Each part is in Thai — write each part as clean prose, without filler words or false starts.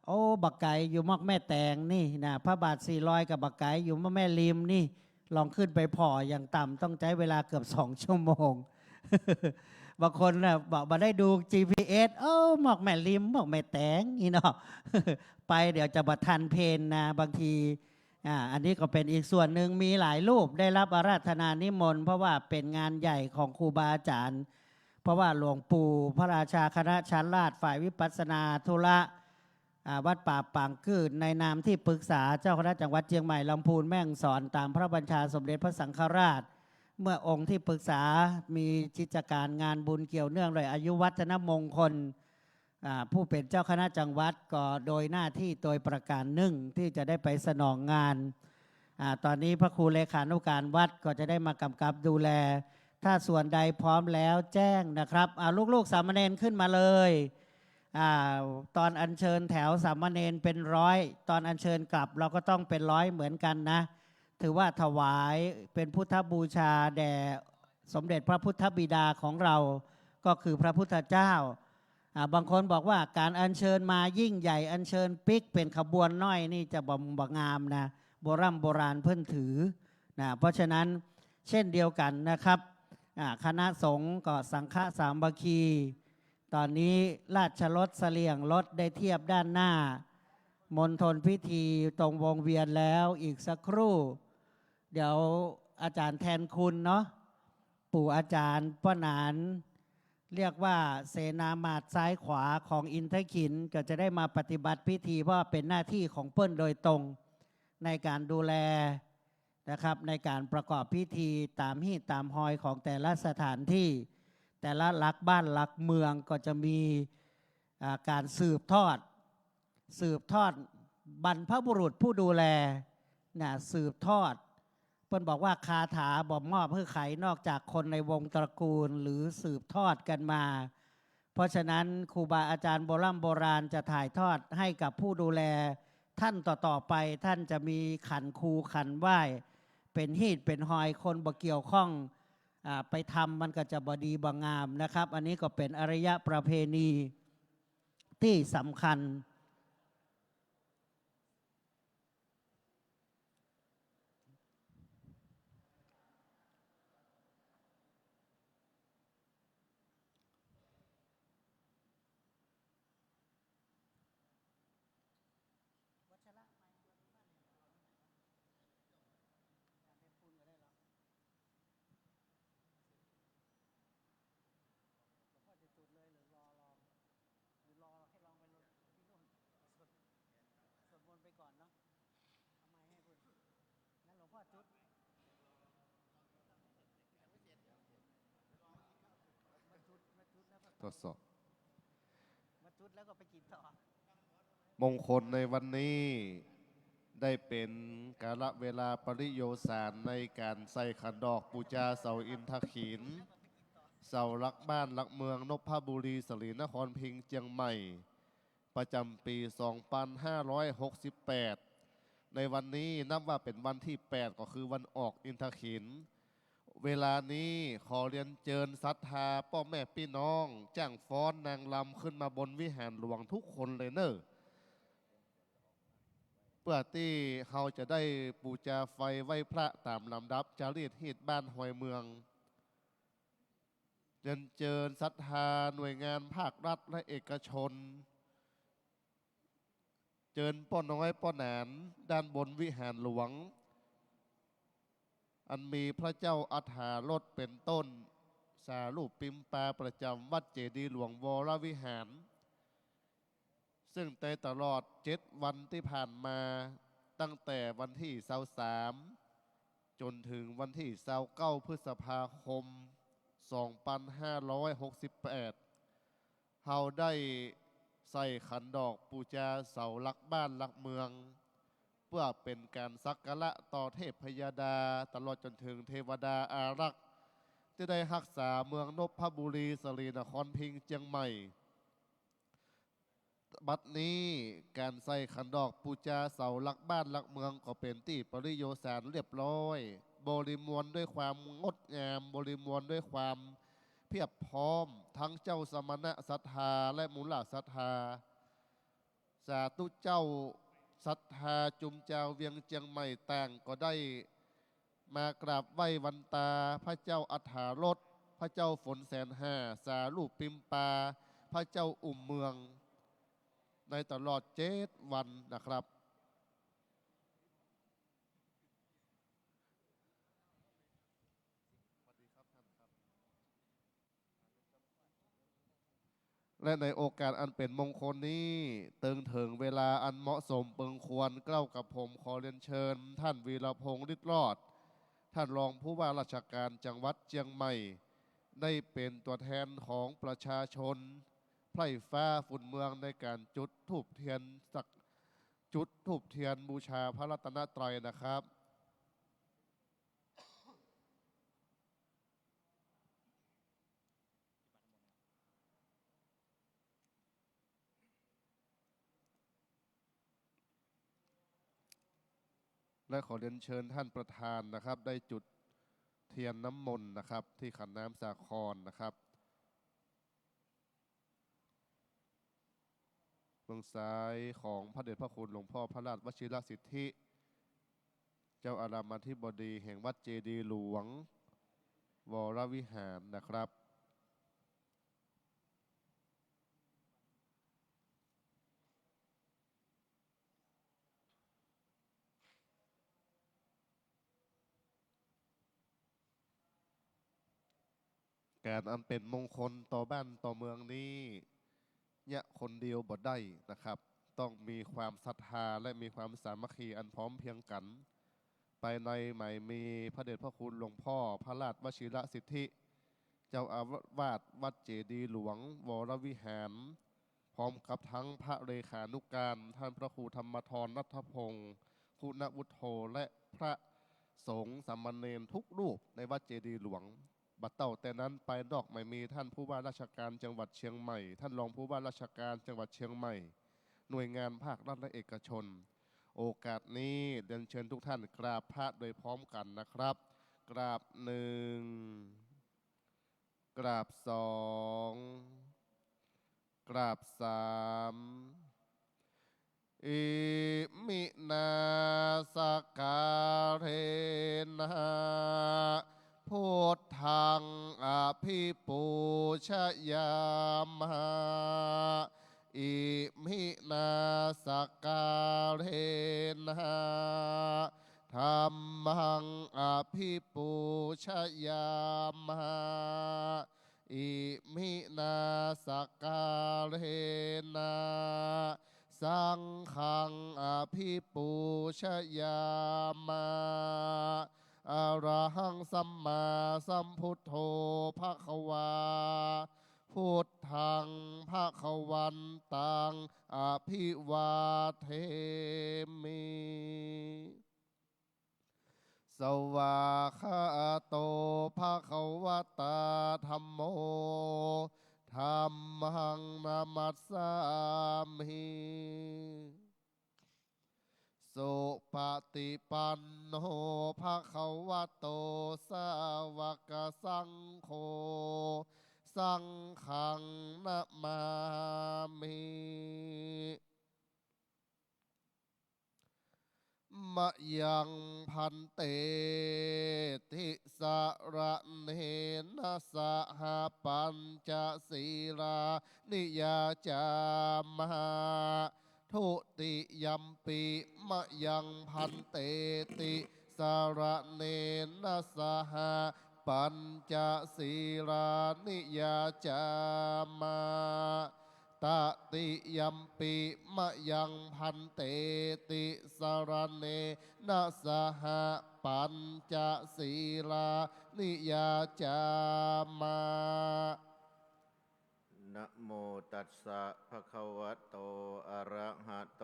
โอ้บักไก่อยู่มอกแม่แตงนี่นะพระบาท400กับบักไก่อยู่มอกแม่ริมนี่ลองขึ้นไปพออย่างต่ำต้องใช้เวลาเกือบ2 ชั่วโมงบางคนนะบอกมาได้ดู GPS เออหมอกแม่ริมหมอกแม่แตงนี่เนาะไปเดี๋ยวจะบัทันเพนนะบางทีอันนี้ก็เป็นอีกส่วนหนึ่งมีหลายรูปได้รับอาราธนานิมนต์เพราะว่าเป็นงานใหญ่ของครูบาอาจารย์เพราะว่าหลวงปู่พระราชาคณะชั้นราชฝ่ายวิปัสสนาธุระวัดป่าปางกืดในนามที่ปรึกษาเจ้าคณะจังหวัดเชียงใหม่ลำพูนแม่ฮ่องสอนตามพระบัญชาสมเด็จพระสังฆราชเมื่อองค์ที่ปรึกษามีกิจการงานบุญเกี่ยวเนื่องโดยอายุวัฒนมงคลผู้เป็นเจ้าคณะจังหวัดก็โดยหน้าที่โดยประการหนึ่งที่จะได้ไปสนองงานตอนนี้พระครูเลขานุการวัดก็จะได้มากำกับดูแลถ้าส่วนใดพร้อมแล้วแจ้งนะครับลูกๆสามเณรขึ้นมาเลยตอนอัญเชิญแถวสามเณรเป็น100ตอนอัญเชิญกลับเราก็ต้องเป็น100เหมือนกันนะถือว่าถวายเป็นพุทธบูชาแด่สมเด็จพระพุทธบิดาของเราก็คือพระพุทธเจ้าบางคนบอกว่าการอัญเชิญมายิ่งใหญ่อัญเชิญปิกเป็นขบวนน้อยนี่จะบ่งามนะโบราณเพิ่นถือนะเพราะฉะนั้นเช่นเดียวกันนะครับคณะสงฆ์ก็สังฆสามัคคีตอนนี้ราชรถเสลี่ยงรถได้เทียบด้านหน้ามณฑลพิธีตรงวงเวียนแล้วอีกสักครู่เดี๋ยวอาจารย์แทนคุณเนาะปู่อาจารย์ป้าหนานเรียกว่าเสนามาตรซ้ายขวาของอินทขินก็จะได้มาปฏิบัติพิธีเพราะเป็นหน้าที่ของเปิ้ลโดยตรงในการดูแลนะครับในการประกอบพิธีตามฮี่ตามฮอยของแต่ละสถานที่แต่ละหลักบ้านหลักเมืองก็จะมีการสืบทอดบรรพบุรุษผู้ดูแลนะสืบทอดเพิ่นบอกว่าคาถาบ่มอบเพื่อไขนอกจากคนในวงตระกูลหรือสืบทอดกันมาเพราะฉะนั้นครูบาอาจารย์โบราณจะถ่ายทอดให้กับผู้ดูแลท่านต่อไปท่านจะมีขันครูขันไหว้เป็นฮีดเป็นหอยคนบ่เกี่ยวข้องไปทำมันก็จะบดีบางามนะครับอันนี้ก็เป็นอารยประเพณีที่สำคัญทดสอบมงคลในวันนี้ได้เป็นกาลเวลาปริโยสารในการใส่ขันดอกปูชาเสาอินทขินเสาลักบ้านลักเมืองนพบุรีสลีนครพิงค์เจียงใหม่ประจำปี 2568 ในวันนี้นับว่าเป็นวันที่ 8 ก็คือวันออกอินทขินเวลานี้ขอเรียนเชิญศรัทธาพ่อแม่พี่น้องจ้างฟ้อนนางลำขึ้นมาบนวิหารหลวงทุกคนเลยเนอะเพื่อที่เราจะได้บูชาไฟไหว้พระตามลำดับจารีตฮีตบ้านหอยเมืองเรียนเชิญศรัทธาหน่วยงานภาครัฐและเอกชนเชิญป้อน้อยป้อหนานด้านบนวิหารหลวงอันมีพระเจ้าอัฏฐารถเป็นต้นสารูปปิมปาประจำวัดเจดีย์หลวงวรวิหารซึ่งในตลอด7 วันที่ผ่านมาตั้งแต่วันที่23จนถึงวันที่29 พฤษภาคม 2568 เราได้ใส่ขันดอกปูชาเสาหลักบ้านหลักเมืองเพื่อเป็นการสักการะต่อเทพพยาดาตลอดจนถึงเทวดาอารักษ์ที่ได้รักษาเมืองนพบุรีสลีนครพิงค์เชียงใหม่บัดนี้การใส่ขันดอกปูชาเสาหลักบ้านหลักเมืองก็เป็นที่ปริโยสารเรียบร้อยบริมวลด้วยความงดงามบริมวลด้วยความเพียบพร้อมทั้งเจ้าสมณะศรัทธาและมูลศรัทธา สาธุเจ้าศรัทธาจุมเจ้าเวียงเจียงใหม่แต่งก็ได้มากราบไหว้วันตาพระเจ้าอัฏฐารสพระเจ้าฝนแสนห้าสาลูกปิมปาพระเจ้าอุ่มเมืองในตลอด7 วันนะครับและในโอกาสอันเป็นมงคลนี้เติงถึงเวลาอันเหมาะสมเปิงควรเกล้ากับผมขอเรียนเชิญ ท่านวีรพงษ์ฤทธิ์รอด ท่านรองผู้ว่าราชการจังหวัดเชียงใหม่ ได้เป็นตัวแทนของประชาชนไพร่ฟ้าฝุ่นเมืองในการจุดธูปเทียนบูชาพระรัตนตรัยนะครับและขอเรียนเชิญท่านประธานนะครับได้จุดเทียนน้ำมนต์นะครับที่ขันน้ำสาครนะครับเบื้องซ้ายของพระเดชพระคุณหลวงพ่อพระราชวชิรสิทธิ เจ้าอารามอธิบดีแห่งวัดเจดีย์หลวงวรวิหารนะครับการอันเป็นมงคลต่อบ้านต่อเมืองนี้เนี่ยคนเดียวบ่ได้นะครับ ต้องมีความศรัทธาและมีความสามัคคีอันพร้อมเพรียงกันไปในใหม่มีพระเดชพระคุณหลวงพ่อพระราชวชิรสิทธิ เจ้าอาวาสวัดเจดีย์หลวงวรวิหารพร้อมกับทั้งพระเลขานุการท่านพระครูธรรมธรนัทพงศ์คุณวุฒโธและพระสงฆ์สามเณรทุกรูปในวัดเจดีย์หลวงบัดเต่าแต่นั้นไปดอกไม่มีท่านผู้ว่าราชการจังหวัดเชียงใหม่ท่านรองผู้ว่าราชการจังหวัดเชียงใหม่หน่วยงานภาครัฐและเอกชนโอกาสนี้เรียนเชิญทุกท่านกราบพระโดยพร้อมกันนะครับกราบหนึ่งกราบสองกราบสามอิมินาสการเทนะพุทธังอภิปูชยามะอิมินาสการเทนะธัมมังอภิปูชยามะอิมินาสการเทนะสังฆังอภิปูชยามะอะระหังสัมมาสัมพุทโธภควาพุทธังภควันตังอภิวาเทมิสวาคาโตภควตาธัมโมธัมมังนามัสสามิสุปฏิปันโนภควโตสาวกสังโฆสังฆังนะมามิมะยังพันเตทิสระเนนะสหปัญจศีลานิยาจามหาทุติยัมปิมะยังพันเตติสระเนนะสหปัญจศีลานิยาจามาตติยัมปิมะยังพันเตติสรเนนะสหปัญจศีลานิยาจามานะโมตัสสะภะคะวะโตอะระหะโต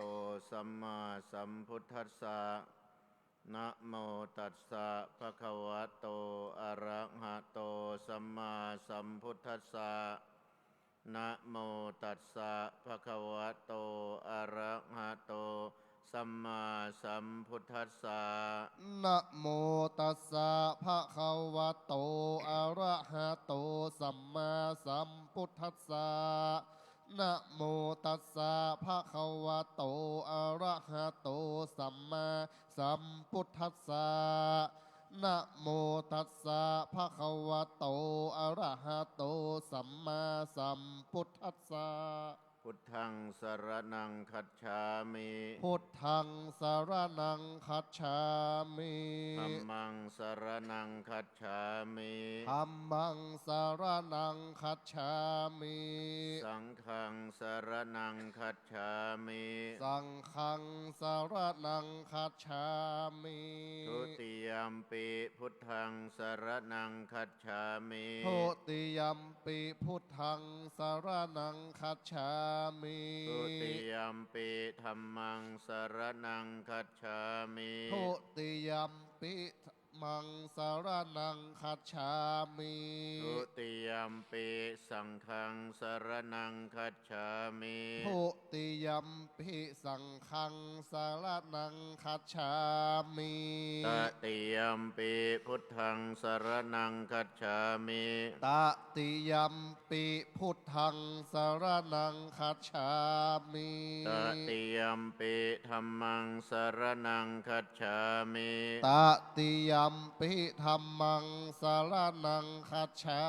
สัมมาสัมพุทธัสสะนะโมตัสสะภะคะวะโตอะระหะโตสัมมาสัมพุทธัสสะนะโมตัสสะภะคะวะโตอะระหะโตสัมมาสัมพุทธัสสะนะโมตัสสะภะคะวะโตอะระหะโตสัมมาสัมพุทธัสสะ นะโมตัสสะภะคะวะโตอะระหะโตสัมมาสัมพุทธัสสะนะโมตัสสะภะคะวะโตอะระหะโตสัมมาสัมพุทธัสสะ พุทธังสรณังคัจฉามิ พุทธังสารนังคัจฉามิ ธัมมังสรณังคัจฉามิ ธัมมังสารนังคัจฉามิ สังฆังสรณังคัจฉามิ สังฆังสารนังคัจฉามิ ทุติยัมปิพุทธังสรณังคัจฉามิ ทุติยัมปิพุทธังสารนังคัจฉามิ ทุติยัมปิธัมมังสรณังคัจฉามิ ทุติยัมปิมังสารนังคัจฉามิ ทุติยัมปิสังฆังสรณังคัจฉามิ ทุติยัมปิสังฆังสารนังคัจฉามิ ตติยัมปิพุทธังสรณังคัจฉามิ ตติยัมปิพุทธังสารนังคัจฉามิ ตติยัมปิธัมมังสรณังคัจฉามิ ตติยัมปิธัมมังสารนังคัจฉา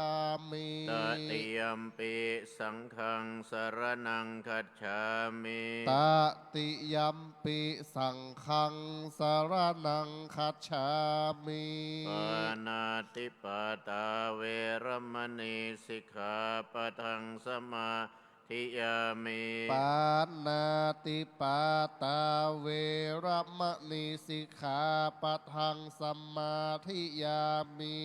มิ ตติยัมปิสังฆังสรณังคัจฉามิ ตติยัมปิสังฆังสารนังคัจฉามิ ปานาติปาตาเวรมณีสิกขาปะทังสมาธิยามิ ปานาติปาตาเวรมณีสิกขาปะทังสมมาธิยามิ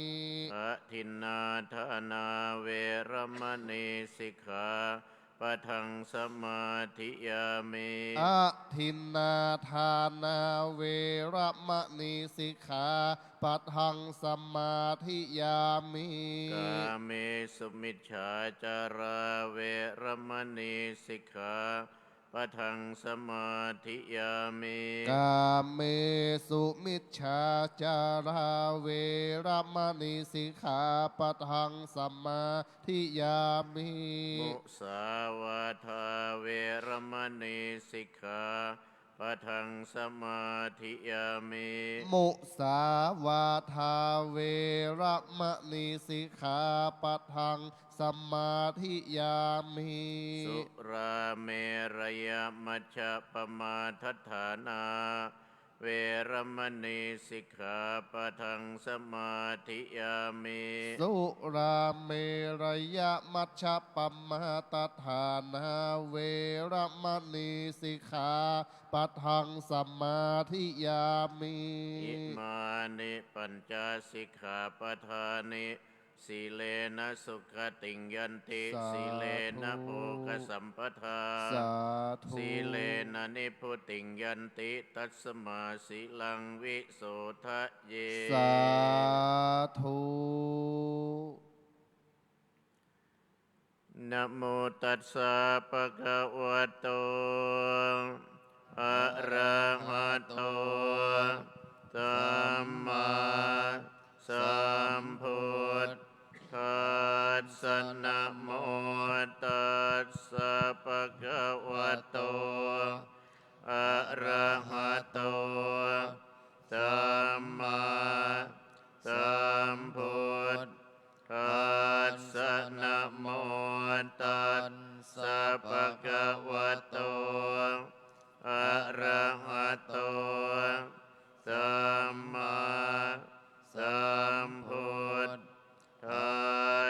อะทินนาทานาเวรมณีสิกขาปะทังสมาธิยามิ อะทินนาทานาเวรมณีสิกขาปะทังสมมาธิยามิ กาเมสุมิจฉาจาราเวรมณีสิกขาปะทังสมาธิยามิ กาเมสุมิจฉาจาราเวรมณีสิกขาปะทังสมมาธิยามิ มุสาวาทาเวรมณีสิกขาปะทังสมาธิยามิ มุสาวาทาเวรมณีสิกขาปะทังสมมาธิยามิ สุราเมรยมัชฌะปมาทัฏฐานาเวรมณีสิกขาปะทังสมาธิยามิ สุราเมรยมัชฌะปมาตฐานาเวรมณีสิกขาปะทังสมมาธิยามิ อิมานิปัญจสิกขาปทานิสีเลนะสุขติงยันติสีเลนะโภคสัมปทา สาธุ สีเลนะนิพุติงยันติตัสมาสีลังวิโสทะเย สาธุ นะโมตัสสะปะคะวะโตอะระหะโตสัมมาสัมพุทธัสสะนะโมตัสสะปะคะวะโตอะระหะโตสัมมาสัมพุทธัสสะนะโมตัสสะปะคะวะโตอะระหะโตสัมมาสัมพุทธั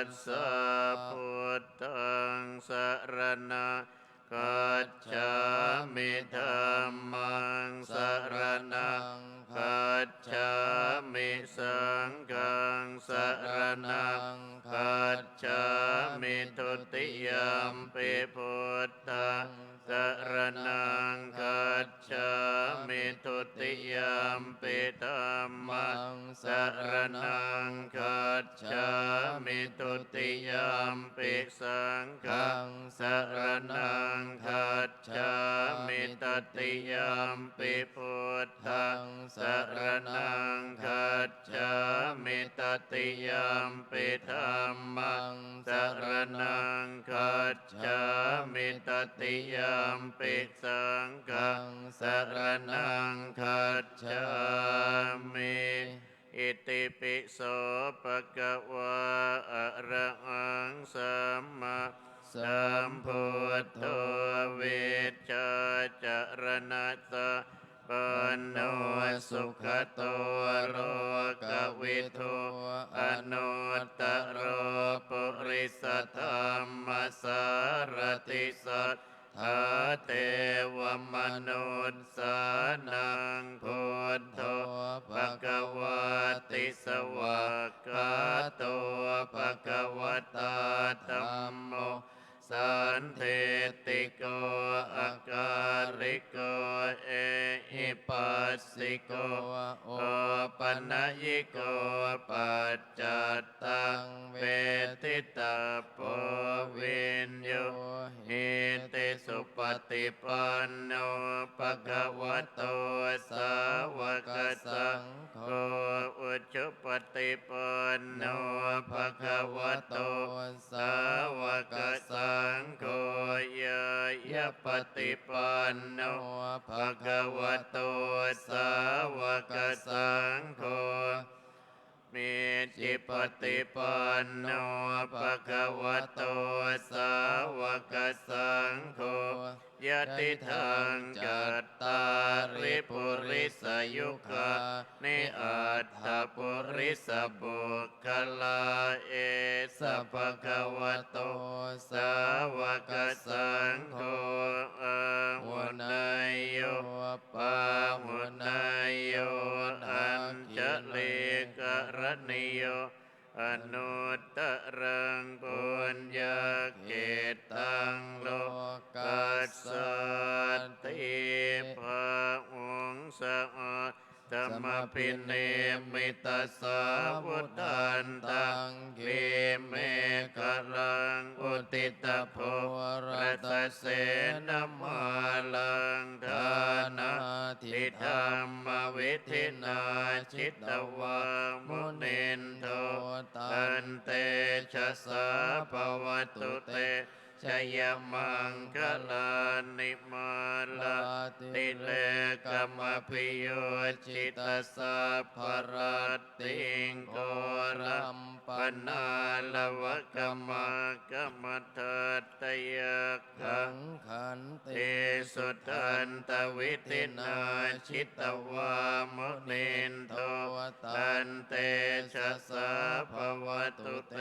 สสะพุทธังสรณะคัจฉามิธัมมังสรณะคัจฉามิสังฆังสรณะคัจฉามิทุติยัมปิพุทธังสรณังคัจ จฉามิทุติยมปิธัมมังสรณังคัจฉามิทุติยมปิสังฆังสรณังคัจฉามิตติยมปิพุทธังสรณังคัจฉามิตติยมปิธัมมังสรณังคัจฉามิตติยมปิสังฆังสรณังคัจฉามิอิติปิโสภะคะวะอะระหังสัมมาสัมพุทโธวิชชาจารณะตะปันโนสุขโตโรกวิทูอนุตตโรปุริสธรรมสารติสัทธาเทวมนุษย์สานังพุทโธภควติสวากขาโตภควตาธัมโมสันเทติโกอาการิโกเอหิปัสสิโกโอปัญญิโกปัจจัตตังเวทิตาโพวินโยหิติสุปฏิปันโนภะคะวะโตสาวกสังโฆอุจจุปฏิปันโนภะคะวะโตสาวกสังโฆยายะปฏิปันโนภะคะวะโตสาวกสังโฆมิจิปฏิปันโนภะคะวะโตสาวกสังโฆยะติทังจัตตาริปุริสยุคานิอัตถปุริสบุคคลาเอสะภะคะวะโตสาวกสังโฆอะหุนายโยปะหุนายโยอัญชลิกรณิโยอนุตตรังปุญญาเกตังโลกัสสติภะองสะอาธรรมปิเนมิตาสาวุตันตังเกเมฆรังอุติตโพรัตเสนมาลังทานาทิธรรมวิธินาชิตวามุนินโทตันเตชะสาภวตุเตชยมังคลานิมาลาติเลกมพิโยจิตสัพพรัตติงโกรัมปนาลวะกมากมทัตตยขังขันติสุทันตวิตินาชิตวามุนินโทตันเตชะสาภวตุเต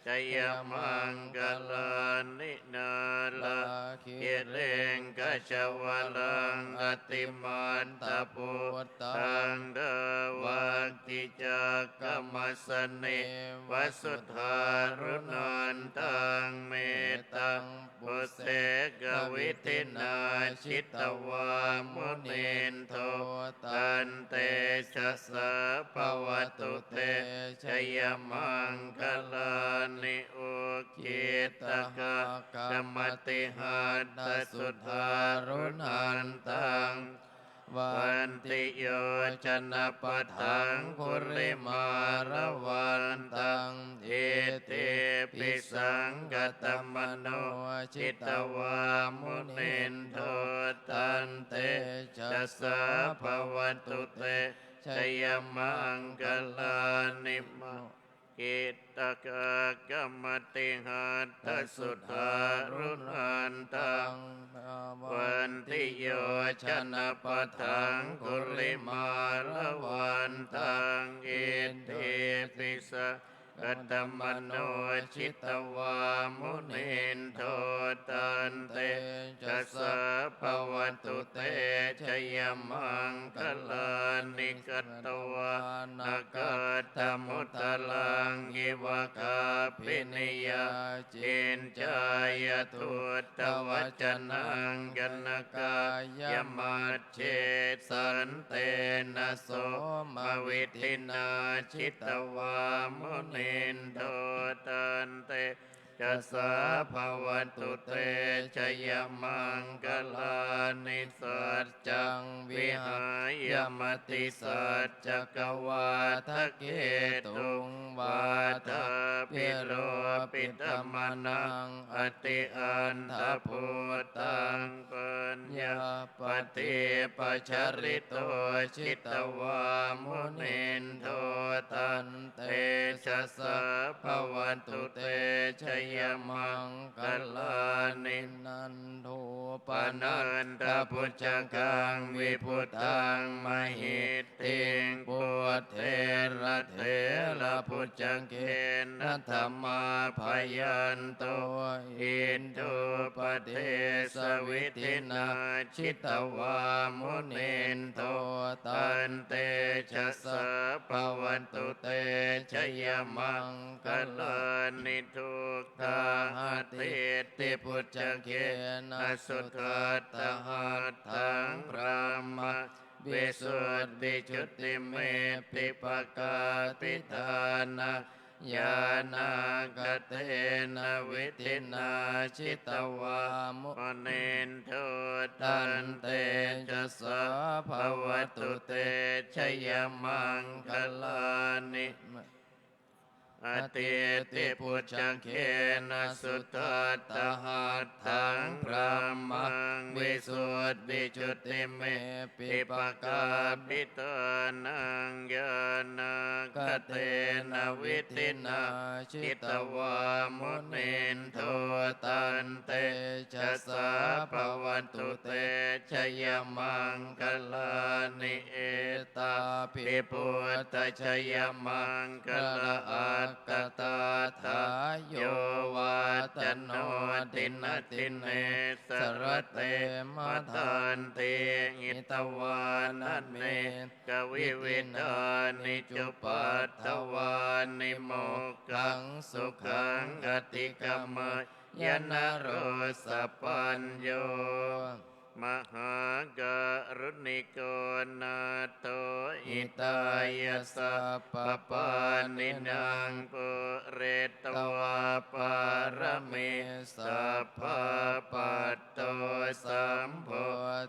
ชยมังคลานินาลาคิเรงกชวลังอติมันตปุตตังเดวักติจักกมัสสเนวสุทธารุนันตังเมตังปุเสกวิธินาชิตวามุนินโทตันเตชะสะภวตุเตชยมังคลานิอุคิตกะกรรมติหัตถสุทธารุนันตังวันติโยชนะปัฏฐังคุริมารวันตังเอเตปิสังกตมโนชิตวามุนินโทตันเตชะสาภวตุเตชยมังคลานิมะกิตตกะกรรมติหัตถสุทธารุนันตังวันติโยชนะปัฏฐังคุริมาลวันตังอิทิปิสะกัตมโนชิตวามุนินโทตันเตชะสะภวตุเตชยมังคลานิกัตตวานาคา ตตมุตตลังอิวะคาปินิยาจินจายทุตตวัจนังกนกายมัจเจสันเตนะโสมวิทินาชิตวามุนินโทตันเตจะสาภวันตุเตชยมังกลานิสัจจังวิหายมติสัจจกวาทะเกตุงวาทะปิโรปิธรรมนังอติอันทพุตังปัญญาปฏิปัจฉริโตชิตวามุนินโทตันเตชะสะภวันตุเตชยมังกลานินันโทปนันตพุจกังวิพุตังมหิตติงปุถเทระเถระพุจเกนะธรรมาพยันโตอินทุปเทสวิทินาชิตวามุนินโทตันเตชะสะภวันตุเตชยมังกลานิทุกขาติติพุจเกนะสุทัตตหัตถังพระมะวิสุทธิจุติเมปิปกาติทานะญาณกเตนะวิทินาชิตวามุนินโทตันเตจะสะภวตุเตชยมังคลานิอติติพุจเกนะสุทัตตหัตถังพระมังวิสุทธิจุติเมปิปกาปิตานังญาณกเตนะวิทินาชิตวามุนินโทตันเตจะสาภวันตุเตชยมังคลานิเอตาปิปุตตชยมังคลาอัตกตาทาโยวาตโนตินตินเนสรเตมทันเตหิตวานันเนกวิวิธานิจุปัตถวานิโมกขังสุขังอติกัมมยนะโรสปัญโยมหากรุณิโกนาโตอิตายสัพพปานินางปุเรตวาปารเมสัพพปัตโตสัมโพ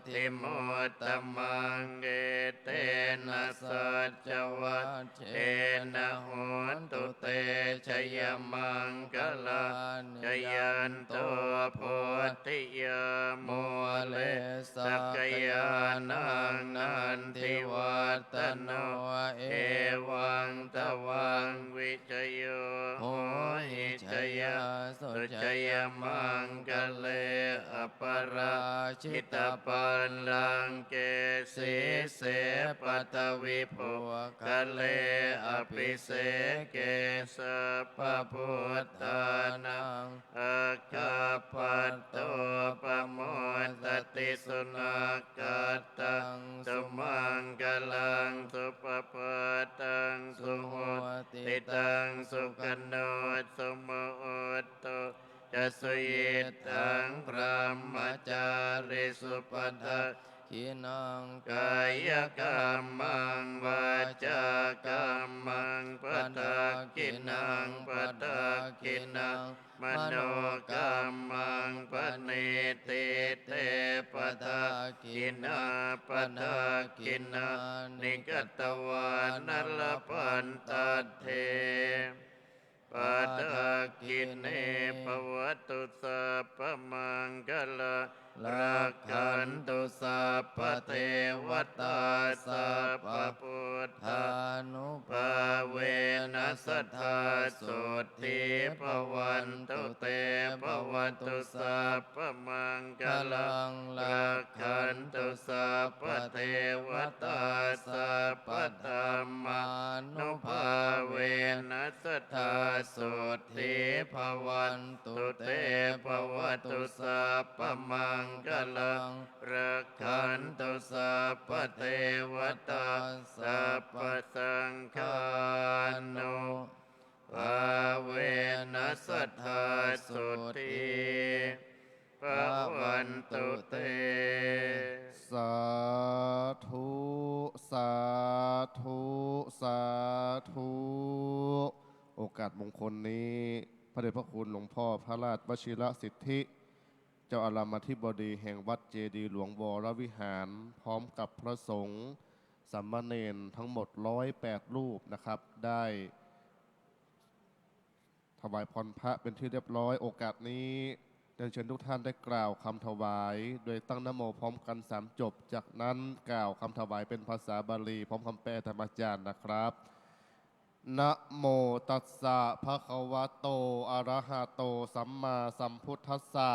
ธิโมตตมังเกเตนะสัจจวัชเชนะโหตุเตชยมังคลาชยันโตโพธิยโมเลสักยานังนันทิวัตโนเอวังตวังวิจโยโหหิชยาสุชยมังกเลอปราชิตปัลลังเกสีเสปัตวิภวกเลอภิเสเกสัพพพุทธานังอาคาปัตโตปโมทติสุนักกัตตังสุมังกลังสุปปัตตังสุโหติตังสุขันโนสุโมโตจะสุยิตังพระมจาริสุปทักขินังกายกรรมังวาจากรรมังปัตตกินังปัตตกินังมโนกรรมังปณิติเตปทากินาปทากินานิกตวานลปันตเทปัตตกิเนปวัตตุสัพพมังคลารักขันตุสัพพเทวตาสัพพพุทธานุภาเวนัสสทธาสุทธิภวันตุเตภวันตุสัพพมังคลังรักขันตุสัพพเทวตาสัพพธัมมานุภาเวนัสสทธาสุทธิภวันตุเตภวันตุสัพพมังกลังรักขันตุสัพพเทวตาสัพพสังฆา งคลนี้พระเดชพระคุณหลวงพ่อพระราชวชิรสิทธิ เจ้าอารามธิบดีแห่งวัดเจดีย์หลวงวรวิหาร พร้อมกับพระสงฆ์สามเณรทั้งหมด108 รูปนะครับได้ถวายพรพระเป็นที่เรียบร้อยโอกาสนี้เรียนเชิญทุกท่านได้กล่าวคำถวาย โดยตั้งนะโมพร้อมกัน3 จบจากนั้นกล่าวคำถวายเป็นภาษาบาลีพร้อมคำแปลธรรมจารย์นะครับนะโมตัสสะภะคะวะโตอะระหะโตสัมมาสัมพุทธัสสะ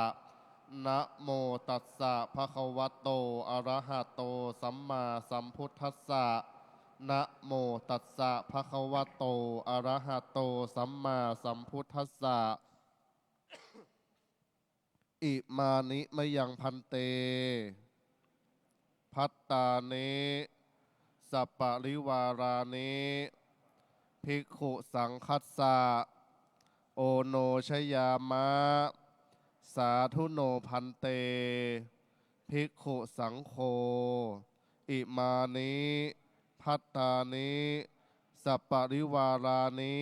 นะโมตัสสะภะคะวะโตอะระหะโตสัมมาสัมพุทธัสสะนะโมตัสสะภะคะวะโตอะระหะโตสัมมาสัมพุทธัสสะอิมานิมะยังพันเตพัตตาเนสัปปะริวาราเนภิกขุสังคัสสะโอโนชยามะสาธุโนพันเตภิกขุสังโฆอิมานิพัตตานิสัปปะริวารานิ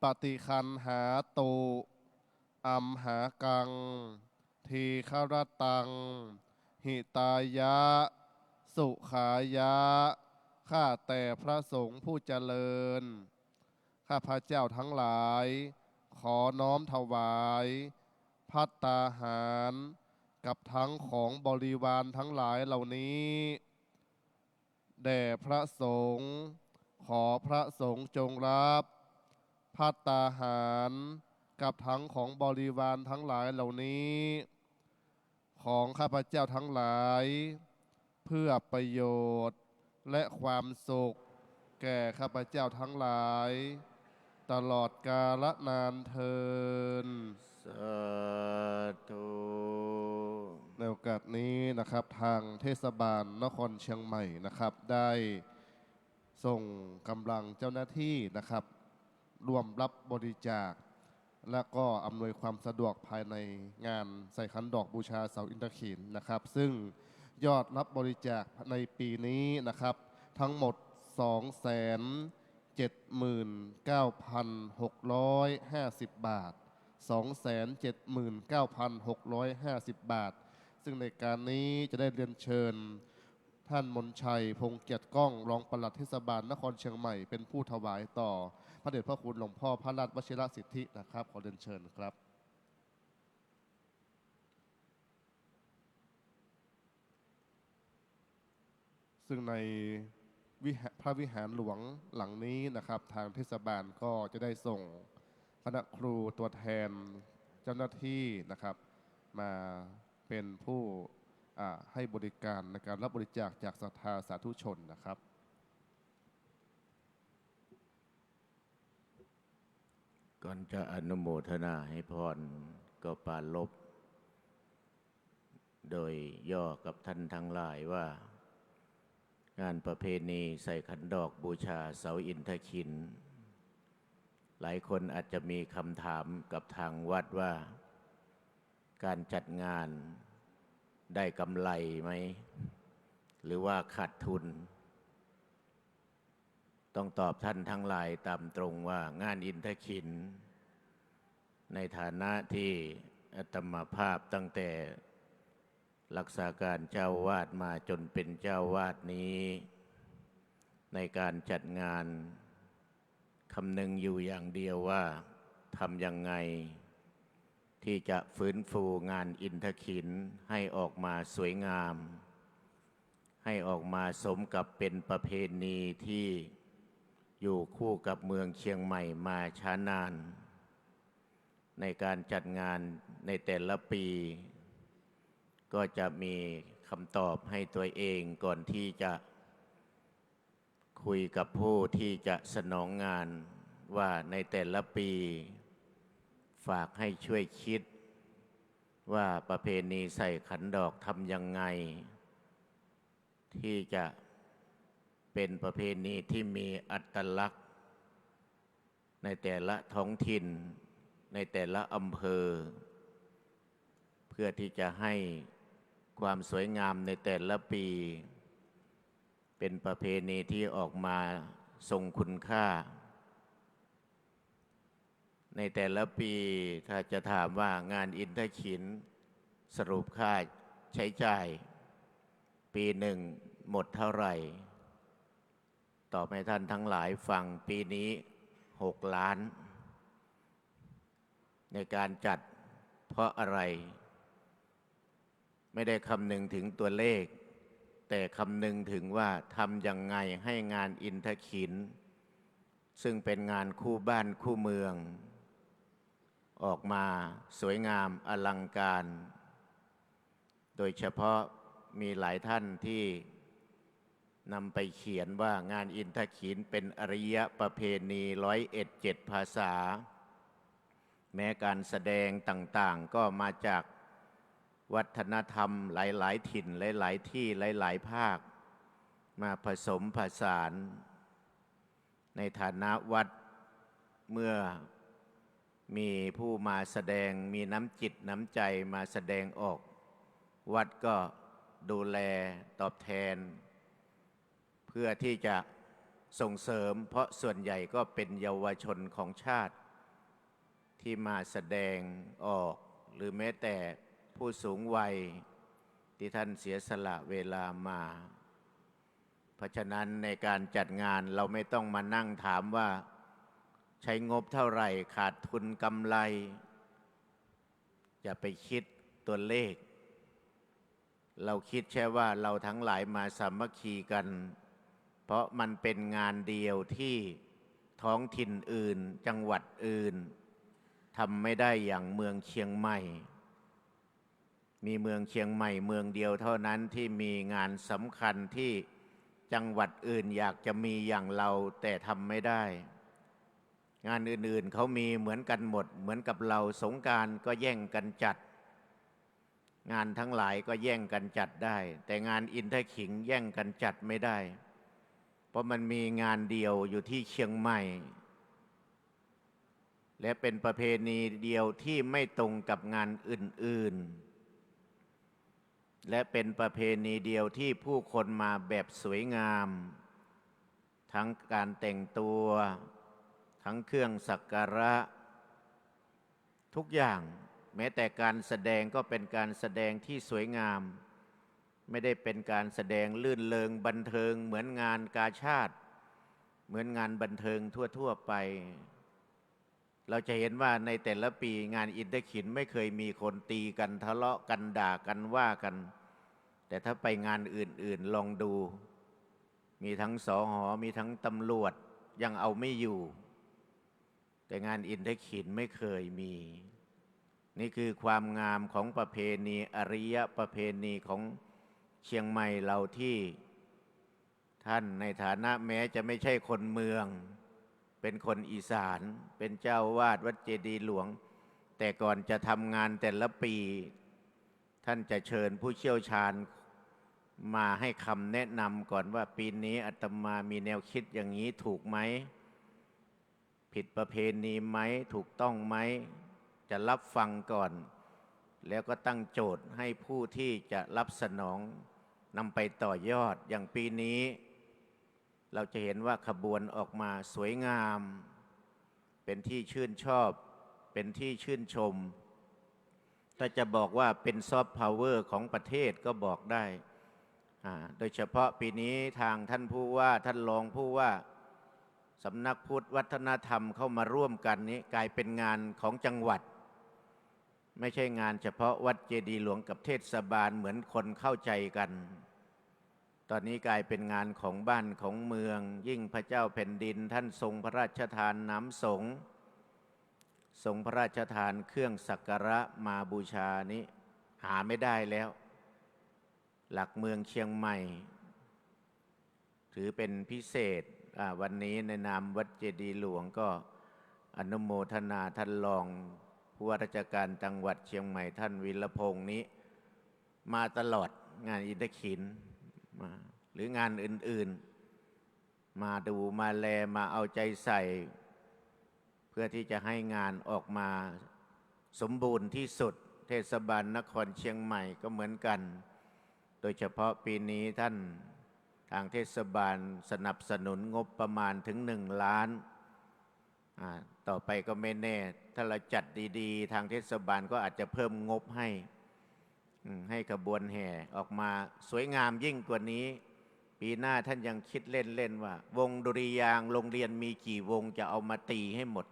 ปฏิคันหาตุอัมหากังทีฆรตังหิตายะสุขายะข้าแต่พระสงฆ์ผู้เจริญข้าพระเจ้าทั้งหลายขอน้อมถวายภัตตาหารกับทั้งของบริวารทั้งหลายเหล่านี้แด่พระสงฆ์ขอพระสงฆ์จงรับภัตตาหารกับทั้งของบริวารทั้งหลายเหล่านี้ของข้าพเจ้าทั้งหลายเพื่อประโยชน์และความสุขแก่ข้าพเจ้าทั้งหลายตลอดกาลนานเทินสาธุ ในโอกาสนี้นะครับทางเทศบาลนครเชียงใหม่นะครับได้ส่งกำลังเจ้าหน้าที่นะครับร่วมรับบริจาคและก็อำนวยความสะดวกภายในงานใส่ขันดอกบูชาเสาอินทขีฬนะครับซึ่งยอดรับบริจาคในปีนี้นะครับทั้งหมด 279,650 บาท 279,650 บาทซึ่งในการนี้จะได้เรียนเชิญท่านมนชัยพงษ์เกียรติก้องรองปลัดเทศบาลนครเชียงใหม่เป็นผู้ถวายต่อพระเดชพระคุณหลวงพ่อพระราชวชิรสิทธินะครับขอเรียนเชิญครับซึ่งในพระวิหารหลวงหลังนี้นะครับทางเทศบาลก็จะได้ส่งคณะครูตัวแทนเจ้าหน้าที่นะครับมาเป็นผู้ให้บริการในการรับบริจาคจากศรัทธาสาธุชนนะครับก่อนจะอนุโมทนาให้พรก็ปรารภโดยย่อกับท่านทั้งหลายว่างานประเพณีใส่ขันดอกบูชาเสาอินทขิฬหลายคนอาจจะมีคำถามกับทางวัดว่าการจัดงานได้กำไรไหมหรือว่าขาดทุนต้องตอบท่านทั้งหลายตามตรงว่างานอินทขิฬในฐานะที่อาตมาภาพตั้งแต่รักษาการเจ้าวาดมาจนเป็นเจ้าวาดนี้ในการจัดงานคำนึงอยู่อย่างเดียวว่าทำยังไงที่จะฟื้นฟูงานอินทขิฬให้ออกมาสวยงามให้ออกมาสมกับเป็นประเพณีที่อยู่คู่กับเมืองเชียงใหม่มาช้านานในการจัดงานในแต่ละปีก็จะมีคำตอบให้ตัวเองก่อนที่จะคุยกับผู้ที่จะสนองงานว่าในแต่ละปีฝากให้ช่วยคิดว่าประเพณีใส่ขันดอกทำยังไงที่จะเป็นประเพณีที่มีอัตลักษณ์ในแต่ละท้องถิ่นในแต่ละอำเภอเพื่อที่จะให้ความสวยงามในแต่ละปีเป็นประเพณีที่ออกมาทรงคุณค่า ในแต่ละปีถ้าจะถามว่างานอินทขินสรุปค่าใช้จ่ายปีหนึ่งหมดเท่าไหร่ตอบให้ท่านทั้งหลายฟังปีนี้6 ล้าน ในการจัดเพราะอะไรไม่ได้คำนึงถึงตัวเลขแต่คำนึงถึงว่าทำยังไงให้งานอินทขินซึ่งเป็นงานคู่บ้านคู่เมืองออกมาสวยงามอลังการโดยเฉพาะมีหลายท่านที่นำไปเขียนว่างานอินทขินเป็นอริยประเพณี101 ภาษาแม้การแสดงต่างๆก็มาจากวัฒนธรรมหลายๆถิ่นหลายๆที่หลายๆภาคมาผสมผสานในฐานะวัดเมื่อมีผู้มาแสดงมีน้ำจิตน้ำใจมาแสดงออกวัดก็ดูแลตอบแทนเพื่อที่จะส่งเสริมเพราะส่วนใหญ่ก็เป็นเยาวชนของชาติที่มาแสดงออกหรือแม้แต่ผู้สูงวัยที่ท่านเสียสละเวลามาเพราะฉะนั้นในการจัดงานเราไม่ต้องมานั่งถามว่าใช้งบเท่าไหร่ขาดทุนกำไรอย่าไปคิดตัวเลขเราคิดแค่ว่าเราทั้งหลายมาสามัคคีกันเพราะมันเป็นงานเดียวที่ท้องถิ่นอื่นจังหวัดอื่นทำไม่ได้อย่างเมืองเชียงใหม่มีเมืองเชียงใหม่เมืองเดียวเท่านั้นที่มีงานสำคัญที่จังหวัดอื่นอยากจะมีอย่างเราแต่ทำไม่ได้งานอื่นๆเขามีเหมือนกันหมดเหมือนกับเราสงกรานต์ก็แย่งกันจัดงานทั้งหลายก็แย่งกันจัดได้แต่งานอินทขิงแย่งกันจัดไม่ได้เพราะมันมีงานเดียวอยู่ที่เชียงใหม่และเป็นประเพณีเดียวที่ไม่ตรงกับงานอื่นๆและเป็นประเพณีเดียวที่ผู้คนมาแบบสวยงามทั้งการแต่งตัวทั้งเครื่องสักการะทุกอย่างแม้แต่การแสดงก็เป็นการแสดงที่สวยงามไม่ได้เป็นการแสดงลื่นเริงบันเทิงเหมือนงานกาชาดเหมือนงานบันเทิงทั่วๆไปเราจะเห็นว่าในแต่ละปีงานอินทขินไม่เคยมีคนตีกันทะเลาะกันด่ากันว่ากันแต่ถ้าไปงานอื่นๆลองดูมีทั้งสห.มีทั้งตำรวจยังเอาไม่อยู่แต่งานอินทขินไม่เคยมีนี่คือความงามของประเพณีอริยประเพณีของเชียงใหม่เราที่ท่านในฐานะแม้จะไม่ใช่คนเมืองเป็นคนอีสานเป็นเจ้าวาดวัดเจดีย์หลวงแต่ก่อนจะทำงานแต่ละปีท่านจะเชิญผู้เชี่ยวชาญมาให้คำแนะนำก่อนว่าปีนี้อาตมามีแนวคิดอย่างนี้ถูกไหมผิดประเพณีไหมถูกต้องไหมจะรับฟังก่อนแล้วก็ตั้งโจทย์ให้ผู้ที่จะรับสนองนำไปต่อยอดอย่างปีนี้เราจะเห็นว่าขบวนออกมาสวยงามเป็นที่ชื่นชอบเป็นที่ชื่นชมถ้าจะบอกว่าเป็นซอฟต์พาวเวอร์ของประเทศก็บอกได้โดยเฉพาะปีนี้ทางท่านผู้ว่าท่านรองผู้ว่าสำนักพุทธวัฒนธรรมเข้ามาร่วมกันนี้กลายเป็นงานของจังหวัดไม่ใช่งานเฉพาะวัดเจดีย์หลวงกับเทศบาลเหมือนคนเข้าใจกันตอนนี้กลายเป็นงานของบ้านของเมืองยิ่งพระเจ้าแผ่นดินท่านทรงพระราชทานน้ำสงฆ์ทรงพระราชทานเครื่องสักการะมาบูชานี้หาไม่ได้แล้วหลักเมืองเชียงใหม่ถือเป็นพิเศษวันนี้ในนามวัดเจดีย์หลวงก็อนุโมทนาท่านรองผู้ว่าราชการจังหวัดเชียงใหม่ท่านวิรพงษ์นี้มาตลอดงานอินทขินมาหรืองานอื่นๆมาดูมาแลมาเอาใจใส่เพื่อที่จะให้งานออกมาสมบูรณ์ที่สุดเทศบาลนครเชียงใหม่ก็เหมือนกันโดยเฉพาะปีนี้ท่านทางเทศบาลสนับสนุนงบประมาณถึง1 ล้าน ต่อไปก็ไม่แน่ ถ้าเราจัดดีๆ ทางเทศบาลก็อาจจะเพิ่มงบให้ขบวนแห่ออกมาสวยงามยิ่งกว่านี้ ปีหน้าท่านยังคิดเล่นๆว่าวงดุริยางค์โรงเรียนมีกี่วงจะเอามาตีให้หมด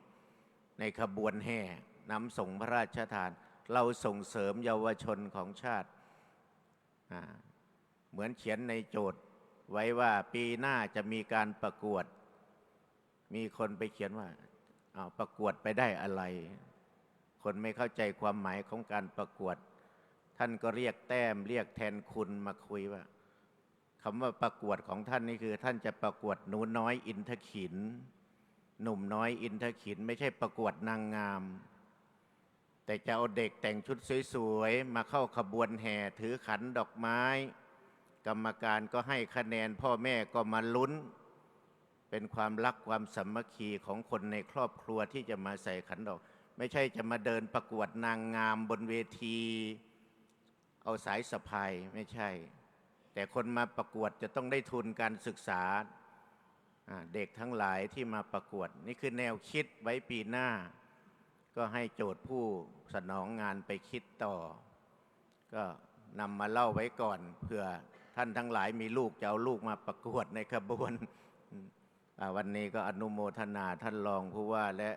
ในขบวนแห่นำส่งพระราชทาน เราส่งเสริมเยาวชนของชาติเหมือนเขียนในโจทย์ไว้ว่าปีหน้าจะมีการประกวด มีคนไปเขียนว่าประกวดไปได้อะไร คนไม่เข้าใจความหมายของการประกวด ท่านก็เรียกแต้มเรียกแทนคุณมาคุยว่าคำว่าประกวดของท่านนี่คือท่านจะประกวดหนูน้อยอินทขินหนุ่มน้อยอินทขินไม่ใช่ประกวดนางงาม แต่จะเอาเด็กแต่งชุดสวยๆมาเข้าขบวนแห่ถือขันดอกไม้กรรมการก็ให้คะแนนพ่อแม่ก็มาลุ้นเป็นความรักความสามัคคีของคนในครอบครัวที่จะมาใส่ขันดอกไม่ใช่จะมาเดินประกวดนางงามบนเวทีเอาสายสะพายไม่ใช่แต่คนมาประกวดจะต้องได้ทุนการศึกษาเด็กทั้งหลายที่มาประกวดนี่คือแนวคิดไว้ปีหน้าก็ให้โจทย์ผู้สนองงานไปคิดต่อก็นำมาเล่าไว้ก่อนเผื่อท่านทั้งหลายมีลูกจะเอาลูกมาประกวดในขบวนวันนี้ก็อนุโมทนาท่านรองผู้ว่าและ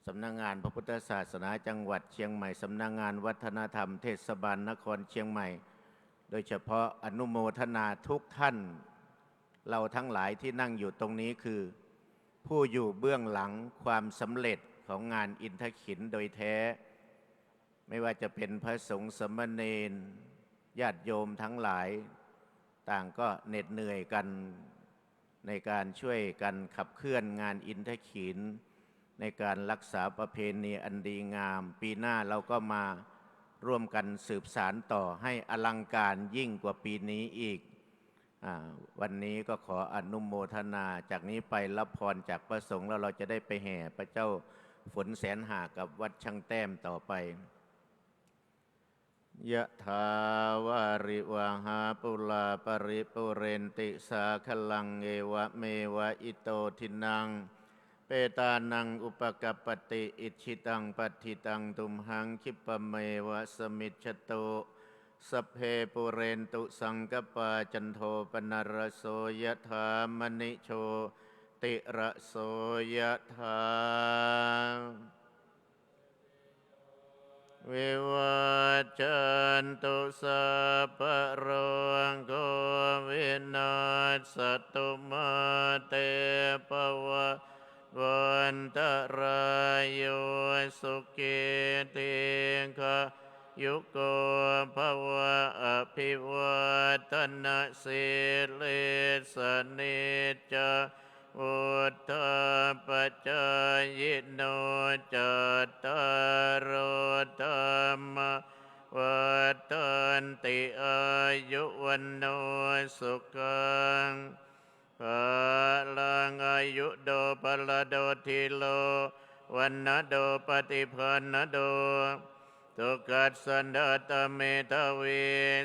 สำนักงานพระพุทธศาสนาจังหวัดเชียงใหม่สำนักงานวัฒนธรรมเทศบาลนครเชียงใหม่โดยเฉพาะอนุโมทนาทุกท่านเราทั้งหลายที่นั่งอยู่ตรงนี้คือผู้อยู่เบื้องหลังความสำเร็จของงานอินทขิญโดยแท้ไม่ว่าจะเป็นพระสงฆ์สมณเณรญาติโยมทั้งหลายต่างก็เหน็ดเหนื่อยกันในการช่วยกันขับเคลื่อนงานอินทขิญในการรักษาประเพณีอันดีงามปีหน้าเราก็มาร่วมกันสืบสานต่อให้อลังการยิ่งกว่าปีนี้อีกวันนี้ก็ขออนุโมทนาจากนี้ไปรับพรจากพระสงฆ์แล้วเราจะได้ไปแห่พระเจ้าฝนแสนหากับวัดช่างแต้มต่อไปยะถาวาริวหาปุลาปริปุเรนติสาคลังเอวะเมวะอิโตทินังเปตานังอุปกัปปติอิชิตังปัฏฐิตังตุมหังคิปะเมวะสมิจฉตุสัพเพปุเรนตุสังกปาจันโทปนรโสยะถามณิโชติระโสยะถาวิวัจจันตุสัพพะโรโควินาศตุมาเตภวัตวันตรายโยสุขิติขะยุโกภวะอภิวัตนาสิลิสนิจจอุทธาปัจจายโนจัตตารโอธรรมวัฏันติอายุวันโนสุขังภาลังอายุโดปลโดทิโลวันนโดปฏิพันนโดทุกขัสสันดาตเมทวี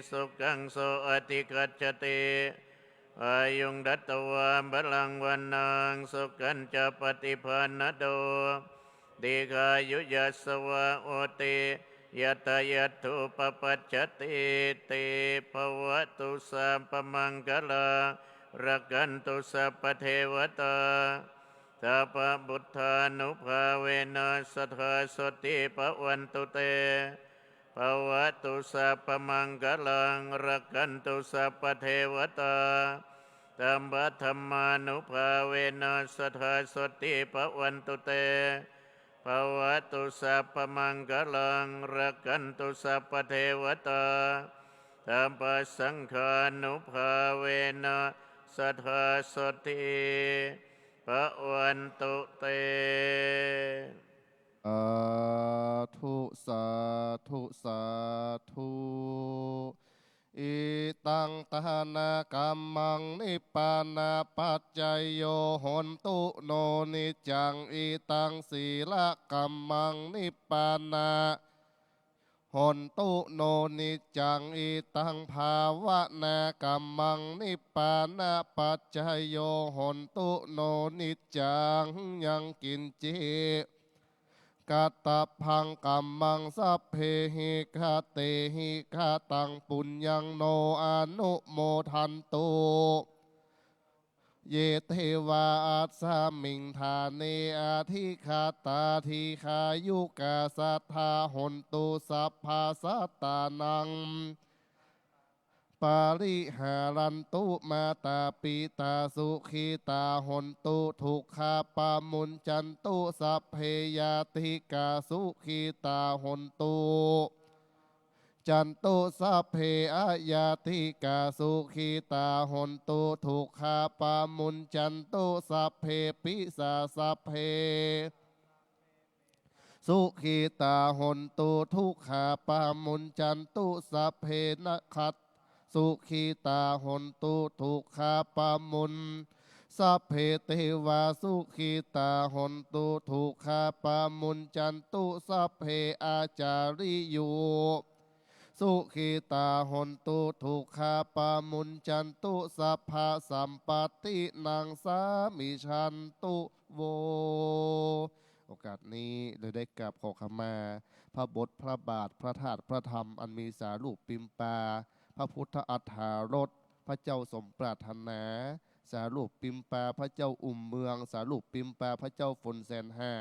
สุขังโสอติกัจจติอายุงดัตตวามบลังวันนังสุขันจะปฏิพันนโดดีกายุยัสสวะโอติยัตยัตถุปปัจจติติภวตุสัพพมังคลารักขันตุสัพพเทวตาสัพพบุทธานุภาเวนัสทธาสติปวันตุเตภวตุสัพพมังคลังรักขันตุสัพพเทวตาธัมมะธัมมานุภาเวนัสทธาสติปวันตุเตภวตุสัพพมังคลังรักขันตุสัพพเทวตาธัมมะสังฆานุภาเวนัสทธาสติปวันตุเตสาธุสาธุสาธุอิตังตหนากัมมังนิปปานาปัจจยโยโหนตุโนนิจังอิตังศีลกัมมังนิปปานาโห หนตุโนนิจจังอิตังภาวนากัมมังนิปปานาปัจจยโยหนตุโนนิจจังยังกินจิกัตตพังกัมมังสัพเพหิคาเตหิคาตังปุญญังโนอนุโมทันตุเยเทวาอัสสามิงธาเนอาทิคาตาทิขายุกาสัทธาหนตุสัพพาสัตตานังปาริหารันตุมาตาปิตาสุขีตาหนตุทุกขาปามุนจันตุสัพเพยาติกาสุขีตาหนตุจันตุสัพเพอายาติกาสุขีตาหนตุทุกขาปามุนจันตุสัพเพปิสาสัพเพสุขีตาหนตุทุกขาปามุนจันตุสัพเพนะขัตสุขีตาหนตุทุกขาปามุนสัพเพเทวาสุขีตาหนตุทุกขาปามุนจันตุสัพเพอาจาริยุสุขีตาหนตุทุกขาปามุนจันตุสัพพะสัมปตินังสามิชันตุโวโอกาสนี้เลยได้กราบขอขมาพระบทพระบาทพระธาตุพระธรรมอันมีสารูปปิมปาพระพุทธอัฏฐารสพระเจ้าสมปรารถนาสารูปปิมปาพระเจ้าอุ่มเมืองสารูปปิมปาพระเจ้าฝนแสนห้า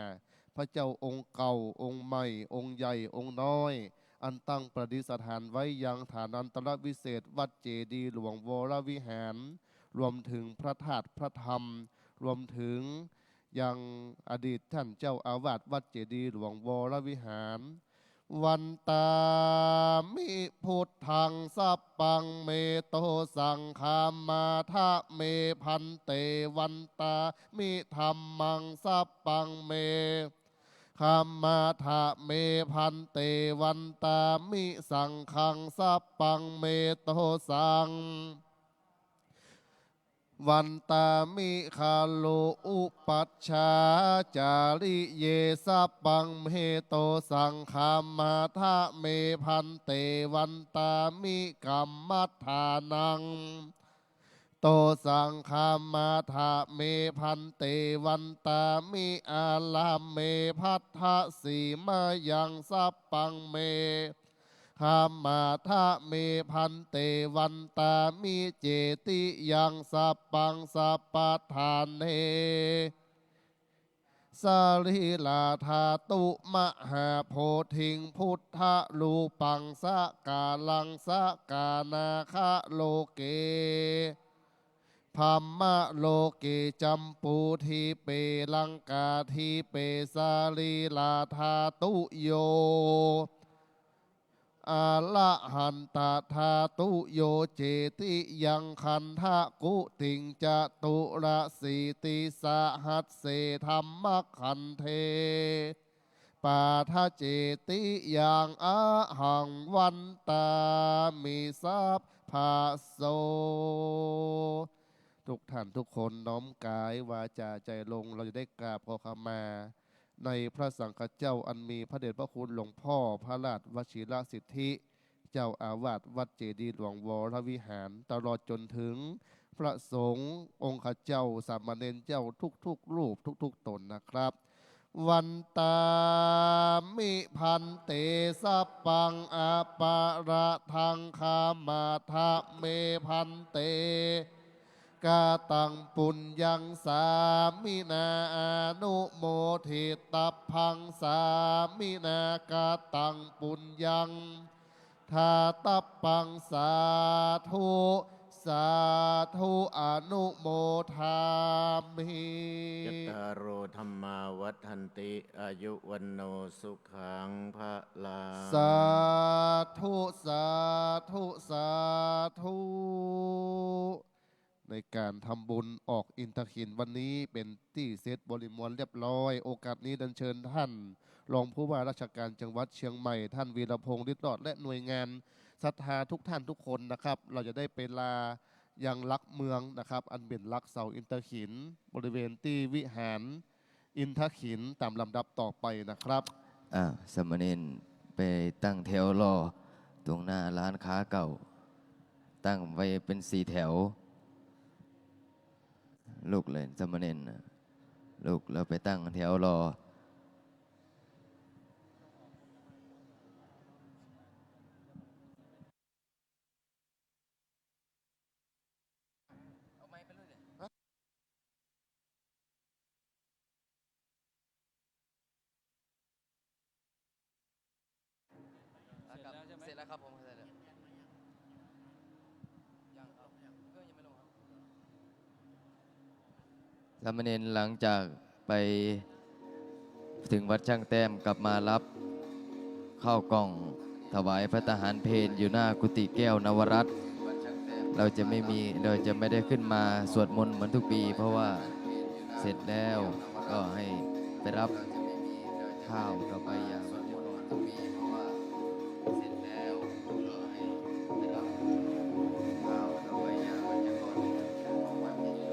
พระเจ้าองค์เก่าองค์ใหม่องค์ใหญ่องค์น้อยอันตั้งประดิษฐานไว้ยังฐานันตรวิเศษวัดเจดีย์หลวงวรวิหารรวมถึงพระธาตุพระธรรมรวมถึงยังอดีตท่านเจ้าอาวาสวัดเจดีย์หลวงวรวิหารวันตามิพุทธังสัพปังเมโตสังฆามาทะเมพันเตวันตามิธรรมังสัพปังเมคามาทะเมพันเตวันตามิสังฆังสัพปังเมโตสังวันตามิคาโลอุปัชฌาจาริเยสัพปังเมโตสังฆามาทะเมพันเตวันตามิกัมมัฏฐานังโตสังฆามาทะเมพันเตวันตามิอาลามเมพัทธสีมายังสัพปังเมคามาทะเมพันเตวันตามิเจติยังสัพปังสัพปทานเนสรีลาธาตุมหาโพธิงพุทธลูปังสกาลังสกานาคะโลเกพัมมะโลเกจัมปูทีเปลังกาทีเปสาลีลาธาตุโยอาละหันตธาตุโยเจติยังคันทะกุติงจตุระสีติสหัสเสธรรมคันเทปาทะเจติยังอาหังวันตามิสัพพาโสทุกท่านทุกคนน้อมกายวาจาใจลงเราจะได้กราบขอขมาในพระสังฆเจ้าอันมีพระเดชพระคุณหลวงพ่อพระราชวชิรสิทธิเจ้าอาวาสวัดเจดีย์หลวงวรวิหารตลอดจนถึงพระสงฆ์องค์ข้าเจ้าสามเณรเจ้าทุกๆรูปทุกๆตนนะครับวันตามิพันเตสัพปังอาปาระทังคามาทะเมพันเตกาตังปุญญังสามินาอนุโมทิตัพพังสามินากาตังปุญญังทาตัพปังสาธุสาธุอนุโมทามิยัตตาโรธรรมาวัฏันติอายุวันโนสุขังพระลาสาธุสาธุสาธุในการทำบุญออกอินทขินวันนี้เป็นที่เสร็จบริมวลเรียบร้อยโอกาสนี้ดันเชิญท่านรองผู้ว่าราชการจังหวัดเชียงใหม่ท่านวีรพงษ์ฤทธิ์รอดและหน่วยงานศรัทธาทุกท่านทุกคนนะครับเราจะได้ไปลายังลักเมืองนะครับอันเป็นลักเสาอินทขินบริเวณที่วิหารอินทขินตามลำดับต่อไปนะครับสามเณร ไปตั้งแถวรอตรงหน้าร้านค้าเก่า ตั้งไว้เป็น4 แถว ลูกเลยสามเณรน่ะลูกเราไปตั้งแถวรอ เสร็จแล้วครับผมเสร็จแล้วยังครับเครื่องยังไม่ลงครับสามเณรหลังจากไปถึงวัดช่างแต้มกลับมารับข้าวกล่องถวายพระทหารเพลอยู่หน้ากุฏิแก้วนวรัตน์เราจะไม่ได้ขึ้นมาสวดมนต์เหมือนทุกปี เพราะว่าเสร็จแล้วก็ให้ไปรับข้าวต่อไปอย่างทุกปีเพราะว่าเสร็จแล้วก็ให้ไปรับข้าวต่อไปอย่างวันจะก่อนของวันที่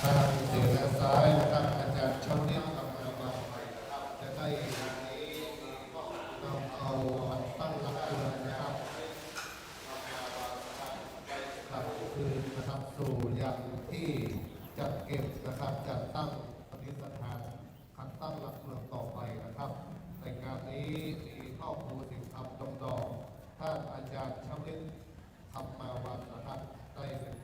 ทางเสียงซ้ายนะครับอาจารย์ชาวนิตทำงานมาใหม่นะครับจะได้นำเอาตั้งหลักเตือนนะครับหลักคืนนะครับสู่ยังที่จัดเก็บนะครับจัดตั้งปฏิสถานขัดตั้งหลักเมืองต่อไปนะครับในการนี้มีข้อครูสิ่งทำจงดอกท่านอาจารย์ชาวนิตทำมาวันนะครับได้เป็น